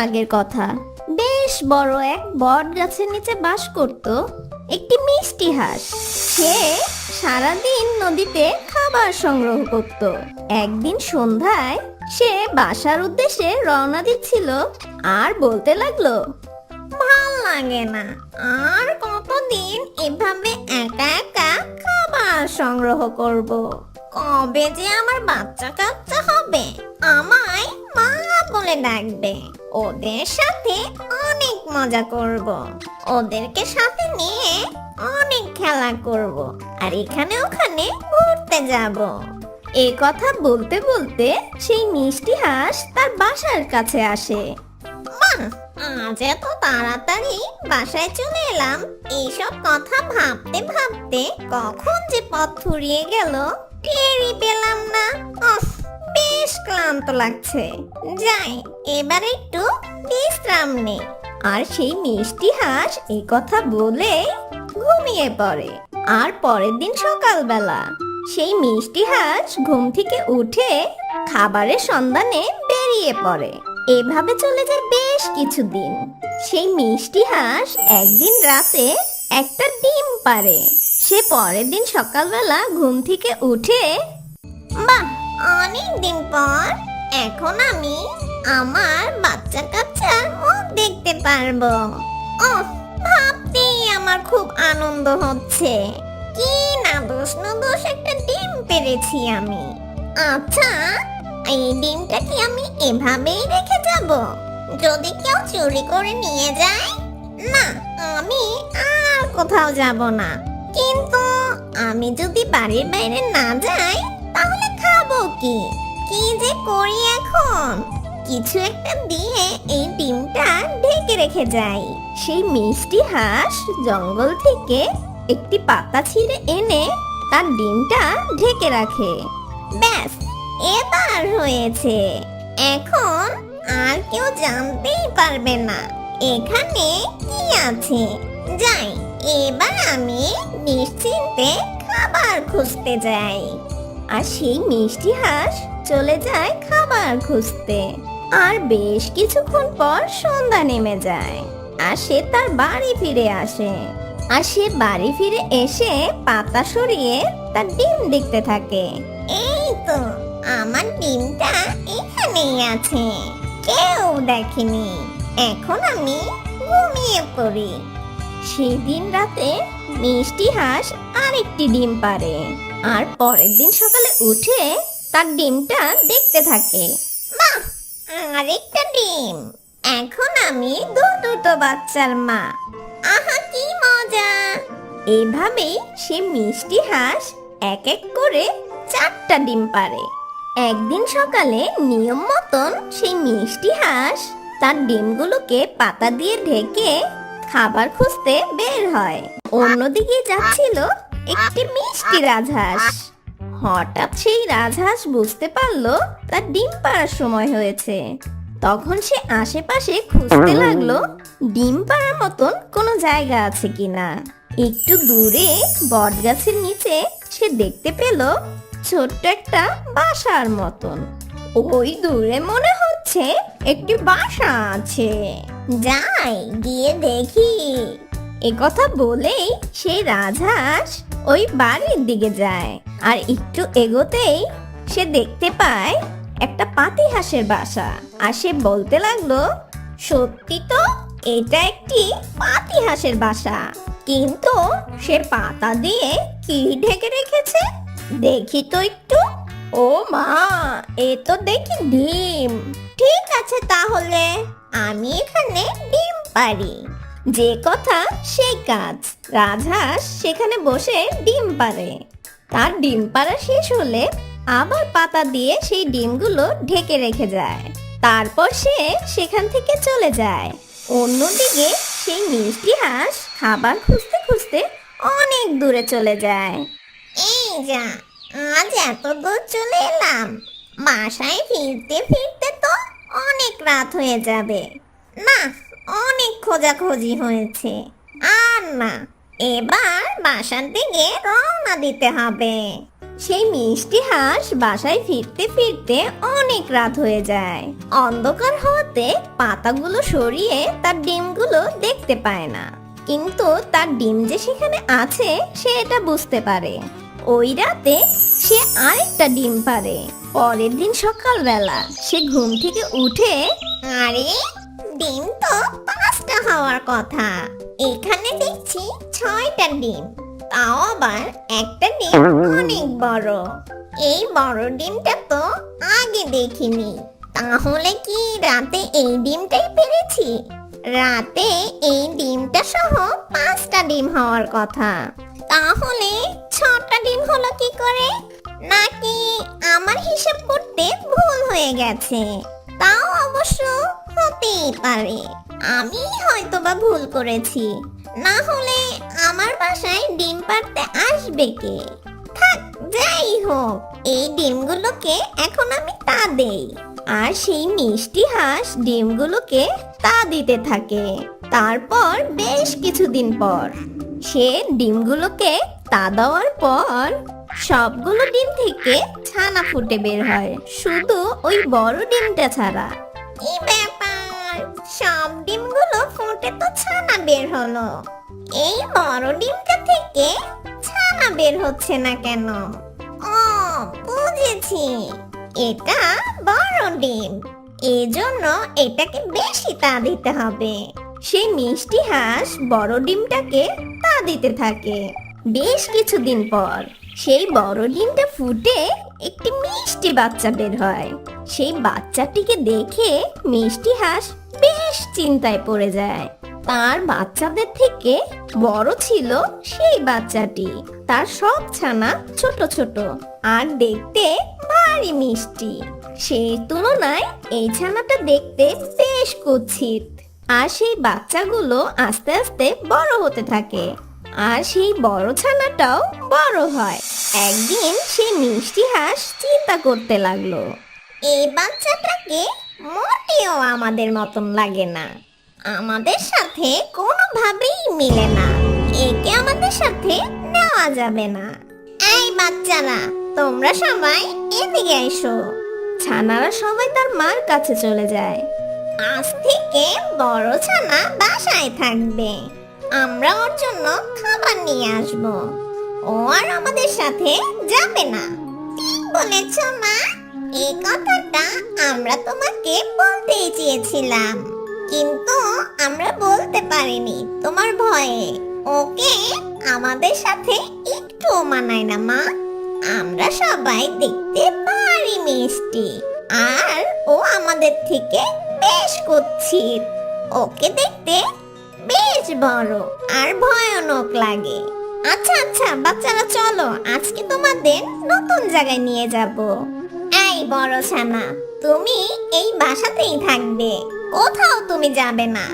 আগের কথা। বেশ বড় এক বট গাছের নিচে বাস করত একটি মিষ্টি হাঁস। সে সারাদিন নদীতে খাবার সংগ্রহ করত। একদিন সন্ধ্যায় সে বাসার উদ্দেশ্যে রওনা দিচ্ছিল আর বলতে লাগলো, ভাল লাগে না, আর কতদিন এভাবে একা একা খাবার সংগ্রহ করব। কবে যে আমার বাচ্চা কাচ্চা হবে, আমায় মা বলে ডাকবে। ওদের সাথে অনেক মজা করব, ওদেরকে সাথে নিয়ে অনেক খেলা করব, আর এখানে ওখানে ঘুরতে যাব। এ কথা বলতে বলতে সেই মিষ্টি হাঁস তার বাসার কাছে আসে। বাহ, আজ এত তাড়াতাড়ি বাসায় চলে এলাম। এইসব কথা ভাবতে ভাবতে কখন যে পথ ফুরিয়ে গেল টেরই পেলাম না। বেশ ক্লান্ত লাগছে, যাই এবার একটু বিশ্রাম নেই। আর সেই মিষ্টি হাঁস এই কথা বলে ঘুমিয়ে পড়ে। আর পরের দিন সকালবেলা সেই মিষ্টি হাঁস ঘুম থেকে উঠে খাবারের সন্ধানে বেরিয়ে পড়ে। এভাবে চলে যায় বেশ কিছুদিন। সেই মিষ্টি হাঁস একদিন রাতে একটা ডিম পাড়ে। সে পরের দিন সকালবেলা ঘুম থেকে উঠে, বাহ, অনেক দিন পর এখন আমি আমার বাচ্চা কাচ্চার মুখ দেখতে পারবো। ভাবতেই আমার খুব আনন্দ হচ্ছে। কি নাদোষ নদোষ একটা ডিম পেরেছি আমি। আচ্ছা, এই ডিমটা কি আমি এভাবেই রেখে যাব? যদি কেউ চুরি করে নিয়ে যায়? না, আমি আর কোথাও যাব না। কিন্তু আমি যদি বাড়ির বাইরে না যাই তাহলে খাবো কি? কি যে করি এখন? কিছু একটা দিয়ে এই ডিমটা ঢেকে রেখে যাই। সেই মিষ্টি হাঁস জঙ্গল থেকে একটি পাতা ছিঁড়ে এনে তার ডিমটা ঢেকে রাখে। ব্যাস, এবার হয়েছে। এখন আর কেউ জানতেই পারবে না এখানে কি আছে। যাই, এবার আমি নিশ্চিন্তে খাবার খুঁজতে যাই। আর সেই মিষ্টি হাঁস চলে যায় খাবার খুঁজতে। আর বেশ কিছুক্ষণ পর সন্ধ্যা নেমে যায় আর সে তার বাড়ি ফিরে আসে। আর সে বাড়ি ফিরে এসে পাতা সরিয়ে তার ডিম দেখতে থাকে। এই তো, আমার ডিমটা এখানেই আছে, কেউ দেখেনি। এখন আমি ঘুমিয়ে পড়ি। সেদিন রাতে মিষ্টি হাঁস আরেকটি ডিম পাড়ে। আর পরের দিন সকালে উঠে তার ডিমটা দেখতে থাকে। বাহ, আরেকটা ডিম। এখন আমি দুটো বাচ্চার মা। আহা, কি মজা! এইভাবেই সে মিষ্টি হাঁস এক এক করে 4টা ডিম পাড়ে। একদিন সকালে নিয়ম মতন সেই মিষ্টি হাঁস তার ডিমগুলোকে পাতা দিয়ে ঢেকে খাবার খুঁজতে বের হয়। অন্যদিকে যাচ্ছিল একটি মিষ্টি রাজহাঁস। হঠাৎ সেই রাজহাঁস বুঝতে পারলো তার ডিম পাড়ার সময় হয়েছে। তখন সে আশেপাশে খুঁজতে লাগলো ডিম পাড়ার মতন কোনো জায়গা আছে কিনা। একটু দূরে বটগাছের নিচে সে দেখতে পেল ছোট্ট একটা বাসার মতন। ওই দূরে মনে হচ্ছে একটি বাসা আছে, যাই গিয়ে দেখি। একথা বলেই সেই রাজহাঁস ওই বাড়ির দিকে যায়। আর একটু এগোতেই সে দেখতে পায় একটা পাতিহাঁসের বাসা। আর সে বলতে লাগলো, সত্যি তো, এটা একটি পাতিহাঁসের বাসা, কিন্তু সে পাতা দিয়ে কি ঢেকে রেখেছে দেখি তো একটু। ও মা, এ তো দেখি ডিম। ঠিক আছে, তাহলে আমি এখানে ডিম পারি। যে কথা সেই কাজ। রাজহাঁস সেখানে বসে ডিম পাড়ে। তার ডিম পাড়া শেষ হলে আবার পাতা দিয়ে সেই ডিমগুলো ঢেকে রেখে যায়। তারপর সে সেখান থেকে চলে যায়। অন্যদিকে সেই মিষ্টি হাঁস খাবার খুঁজতে খুঁজতে অনেক দূরে চলে যায়। এই যা, আজ এত দূর চলে এলাম, বাসায় ফিরতে ফিরতে তো অনেক রাত হয়ে যাবে। না, অনেক খোঁজাখুঁজি হয়েছে, আর না, এবার বাসার দিকে রওনা দিতে হবে। সেই মিষ্টি হাঁস বাসায় ফিরতে ফিরতে অনেক রাত হয়ে যায়। অন্ধকার হওয়াতে পাতাগুলো সরিয়ে তার ডিমগুলো দেখতে পায় না, কিন্তু তার ডিম যে সেখানে আছে সে এটা বুঝতে পারে। ওই রাতে সে আরেকটা ডিম পারে। পরের দিন সকালবেলা সে ঘুম থেকে উঠে আরে ডিম তো 5টা হওয়ার কথা, এখানে দেখছি 6টা ডিম, তাও আবার একটা ডিম অনেক বড়। এই বড় ডিমটা তো আগে দেখিনি, তাহলে কি রাতে এই ডিমটাই পেরেছি? রাতে এই ডিমটা সহ 5টা ডিম হওয়ার কথা, তাহলে 6টা ডিম হলো কি করে? নাকি আমার হিসাব করতে ভুল হয়ে গেছে? তাও অবশ্য হতেই পারে, আমি হয়তোবা ভুল করেছি, না হলে আমার বাসায় ডিম পাড়তে আসবে কে? থাক, যাই হোক, এই ডিমগুলোকে এখন আমি তা দেই। আর সেই মিষ্টি হাঁস ডিমগুলোকে তা দিতে থাকে। তারপর বেশ কিছুদিন পর সে ডিমগুলোকে তা দেওয়ার পর সবগুলো ডিম থেকে ছানা ফুটে বের হয়, শুধু ওই বড় ডিমটা ছাড়া। কি ব্যাপার, সব ডিমগুলো ফুটে তো ছানা বের হলো, এই বড় ডিমটা থেকে ছানা বের হচ্ছে না কেন? ও, বুঝেছি, এটা বড় ডিম, এজন্য এটাকে বেশি তা দিতে হবে। সেই মিষ্টি হাঁস বড় ডিমটাকে তা দিতে থাকে। বেশ কিছুদিন পর সেই বড় ডিমটা ফুটে একটি মিষ্টি বাচ্চা বের হয়। সেই বাচ্চাটিকে দেখে মিষ্টি হাঁস বেশ চিন্তায় পড়ে যায়। তার বাচ্চাদের থেকে বড় ছিল সেই বাচ্চাটি। তার সব ছানা ছোট ছোট আর দেখতে ভারী মিষ্টি। সেই তুলনায় এই ছানাটা দেখতে বেশ কুৎসিত। আর সেই বাচ্চাগুলো আস্তে আস্তে বড় হতে থাকে, আর সেই বড় ছানাটাও বড় হয়। একদিন সেই মিষ্টি হাঁস চিন্তা করতে লাগলো, এই বাচ্চাটাকে মোটেও আমাদের মতন লাগে না, আমাদের সাথে কোনোভাবেই মিলে না, একে আমাদের সাথে নেওয়া যাবে না। এই বাচ্চারা, তোমরা সবাই এদিকে এসো। ছানারা সবাই তার মার কাছে চলে যায়। আজ থেকে বড় ছানা বাসায় থাকবে, আমরা ওর জন্য খাবার নিয়ে আসব, ও আর আমাদের সাথে যাবে না। ঠিক বলেছ মা, এই কথাটা আমরা তোমাকে বলতেই চেয়েছিলাম, কিন্তু আমরা বলতে পারিনি তোমার ভয়ে। ওকে আমাদের সাথে একটু মানায় না মা, আমরা সবাই দেখতে পারি মিষ্টি, আর ও আমাদের থেকে বেশ কুৎসিত, ওকে দেখতে বেশ বড় আর ভয়ানক লাগে। আচ্ছা আচ্ছা বাচ্চারা, চলো আজকে তোমাদের নতুন জায়গায় নিয়ে যাব। এই বড় ছানা, তুমি এই বাসাতেই থাকবে, কোথাও তুমি যাবে না,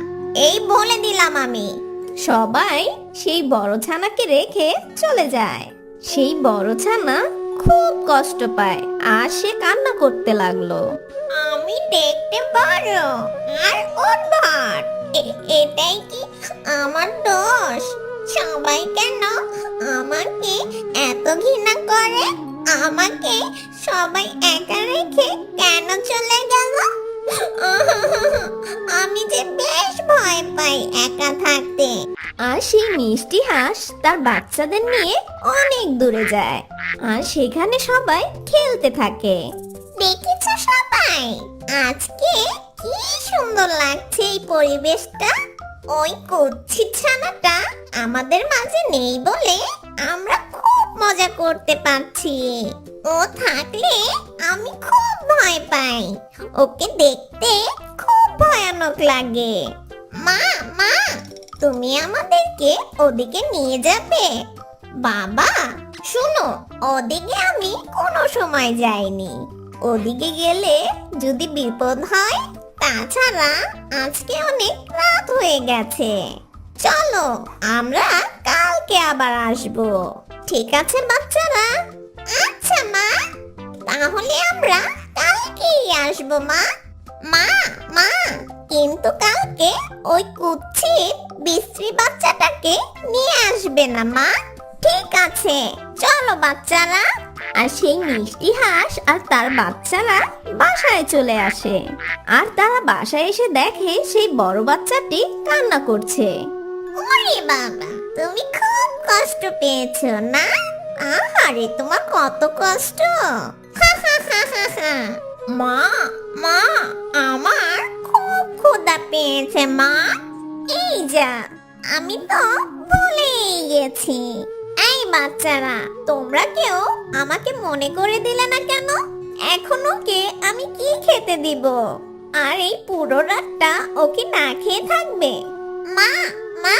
এই বলে দিলাম আমি। সবাই সেই বড় ছানাকে রেখে চলে যায়। সেই বড় ছানা খুব কষ্ট পায় আর সে কান্না করতে লাগলো। আমি দেখতে বড় আর উদ্ভট, এটাই কি আমার দোষ? সবাই কেন আমাকে এত ঘৃণা করে? আমাকে সবাই একা রেখে কেন চলে গেল? আমি যে বেশ ভয় পাই একা থাকতে। আর সেই মিষ্টি হাঁস তার বাচ্চাদের নিয়ে অনেক দূরে যায়, আর সেখানে সবাই খেলতে থাকে। দেখেছ সবাই, আজকে কি সুন্দর লাগছে এই পরিবেশটা। ওই কুচ্ছিত ছানাটা আমাদের মাঝে নেই বলে আমরা খুব মজা করতে পারছি। ও থাকলে আমি খুব ভয় পাই, ওকে দেখতে খুব ভয়ানক লাগে। মা মা, তুমি আমাদেরকে ওদিকে নিয়ে যাবে? বাবা শুনো, ওদিকে আমি কোনো সময় যাইনি, ওদিকে গেলে যদি বিপদ হয়, তাছাড়া আজকে অনেক রাত হয়ে গেছে, চলো আমরা কালকে আবার আসবো। ঠিক আছে বাচ্চারা? আচ্ছা মা, তাহলে আমরা কালকেই আসবো মা। মা মা, কিন্তু কালকে ওই কুচ্ছিত বিশ্রী বাচ্চাটাকে নিয়ে আসবে না মা? ঠিক আছে, চলো বাচ্চারা। আর সেই মিষ্টি হাঁস আর তার বাচ্চারা বাসায় চলে আসে। আর তারা বাসায় এসে দেখে সেই বড় বাচ্চাটি কান্না করছে। ওরে বাবা, তুমি খুব কষ্ট পেয়েছো না? আহারে, তোমার কত কষ্ট। মা, মা, আমার খুব ক্ষুধা পেয়েছে মা। এই যা, আমি তো ভুলেই গেছি। এই বাচ্চারা, তোমরা কেউ আমাকে মনে করে দিলে না কেন? এখন ওকে আমি কি খেতে দিব? আর এই পুরো রাতটা ওকে না খেয়ে থাকবে? মা, মা,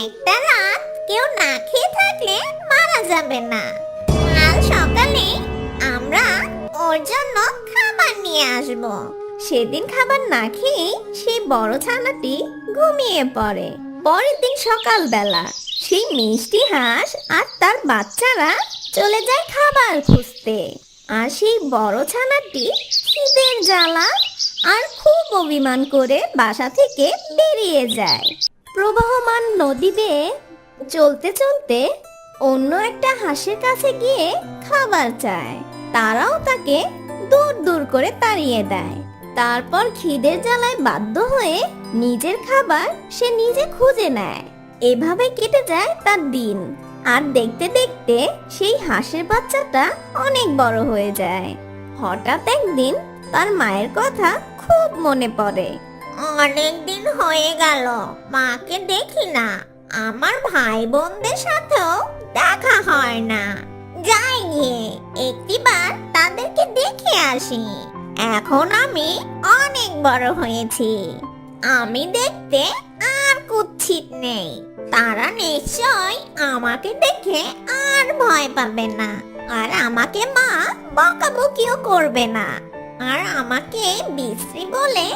একটা রাত কেউ না খেয়ে থাকলে মারা যাবে না। কাল সকালে আমরা ওর জন্য খাবার নিয়ে আসব। সেদিন খাবার না খেয়ে সেই বড় ছানাটি ঘুমিয়ে পড়ে। পরের দিন সকালবেলা সেই মিষ্টি হাঁস আর তার বাচ্চারা চলে যায় খাবার খুঁজতে। আর সেই বড় ছানাটি খিদের জ্বালা আর খুব অভিমান করে বাসা থেকে বেরিয়ে যায়। প্রবাহমান নদী বেয়ে চলতে চলতে অন্য একটা হাঁসের কাছে গিয়ে খাবার চায়। তারাও তাকে দূর দূর করে তাড়িয়ে দেয়। তারপর খিদের জ্বালায় বাধ্য হয়ে নিজের খাবার সে নিজে খুঁজে নেয়। এভাবে কেটে যায় তার দিন। আর দেখতে দেখতে সেই হাঁসের বাচ্চাটা অনেক বড় হয়ে যায়। হঠাৎ একদিন তার মায়ের কথা খুব মনে পড়ে। অনেক দিন হয়ে গেল মাকে দেখি না। আমার ভাই বোনদের সাথেও দেখা হয় না। যাই গিয়ে একটিবার তাদেরকে দেখে আসি। এখন আমি অনেক বড় হয়েছি। আমি দেখতে আর কুৎসিত নেই। তারা নিশ্চয় আমাকে দেখে আর ভয় পাবে না। আর আমাকে মা বকাবকিও করবে না। আর আমাকে বিশ্রী বলে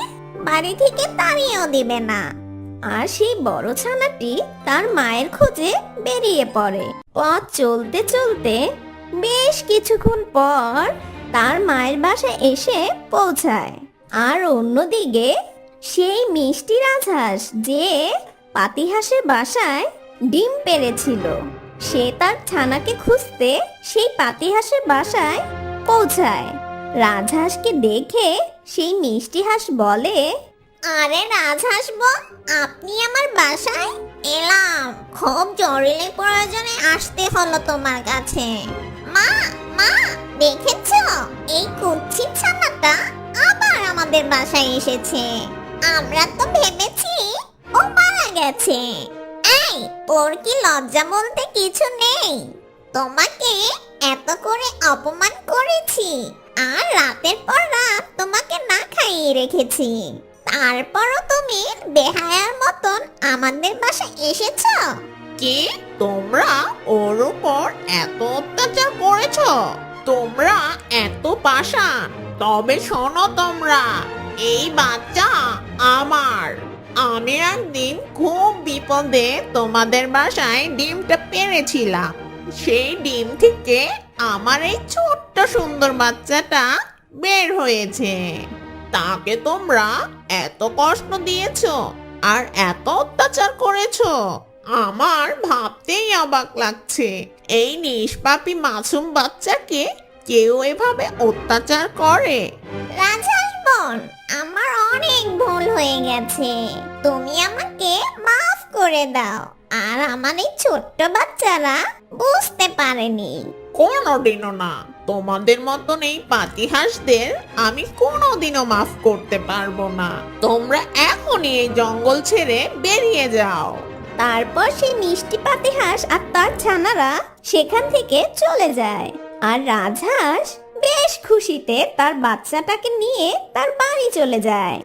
বাড়ি থেকে তাড়িয়েও দিবে না। আর সেই বড় ছানাটি তার মায়ের খোঁজে বেরিয়ে পড়ে। পথ চলতে চলতে বেশ কিছুক্ষণ পর তার মায়ের বাসায় এসে পৌঁছায়। আর অন্যদিকে সেই মিষ্টি রাজহাঁস যে পাতিহাঁসের বাসায় ডিম পেড়েছিল, সে তার ছানাকে খুঁজতে সেই পাতিহাঁসের বাসায় পৌঁছায়। রাজহাঁসকে দেখে সেই মিষ্টি হাঁস বলে, আরে রাজহাঁস বোন, আপনি আমার বাসায়? এলাম, খুব জরুরি প্রয়োজনে আসতে হলো তোমার কাছে। মা, মা, দেখেছো এই কুচ্ছিত ছানাটা আবার আমাদের বাসায় এসেছে। আমরা তো ভেবেছি ও মারা গেছে। এই, ওর কি লজ্জা বলতে কিছু নেই? তোমাকে এত করে অপমান করেছি, আর রাতের পর রাত তোমাকে না খাইয়ে রেখেছি। তারপরও তুমি বেহায়ার মতন আমাদের বাসায় এসেছো। কি তোমরা ওর উপর এত অত্যাচার করেছো? তোমরা এত পাষাণ? তবে শোনো, তোমরা এই বাচ্চা আমার। আমি একদিন খুব বিপদে তোমাদের বাসায় ডিমটা পেড়েছিলাম। সেই ডিম থেকে আমার এই ছোট্ট সুন্দর বাচ্চাটা বের হয়েছে। তাকে তোমরা এত কষ্ট দিয়েছো আর এত অত্যাচার করেছো, আমার ভাবতেই অবাক লাগছে। এই নিষ্পাপী মাসুম বাচ্চাকে কেউ এভাবে অত্যাচার করে? রাজহাঁস বোন, আমার অনেক ভুল হয়ে গেছে। তুমি আমাকে মাফ করে দাও। আর আমার এই ছোট্ট বাচ্চারা বুঝতে পারেনি। কোনোদিনও না। তোমাদের মতন এই পাতিহাঁসদের আমি কোনোদিনও মাফ করতে পারবো না। তোমরা এখনই এই জঙ্গল ছেড়ে বেরিয়ে যাও। তারপর সেই মিষ্টি পাতিহাঁস আর তার ছানারা সেখান থেকে চলে যায়। আর রাজহাঁস বেশ খুশিতে তার বাচ্চাটাকে নিয়ে তার বাড়ি চলে যায়।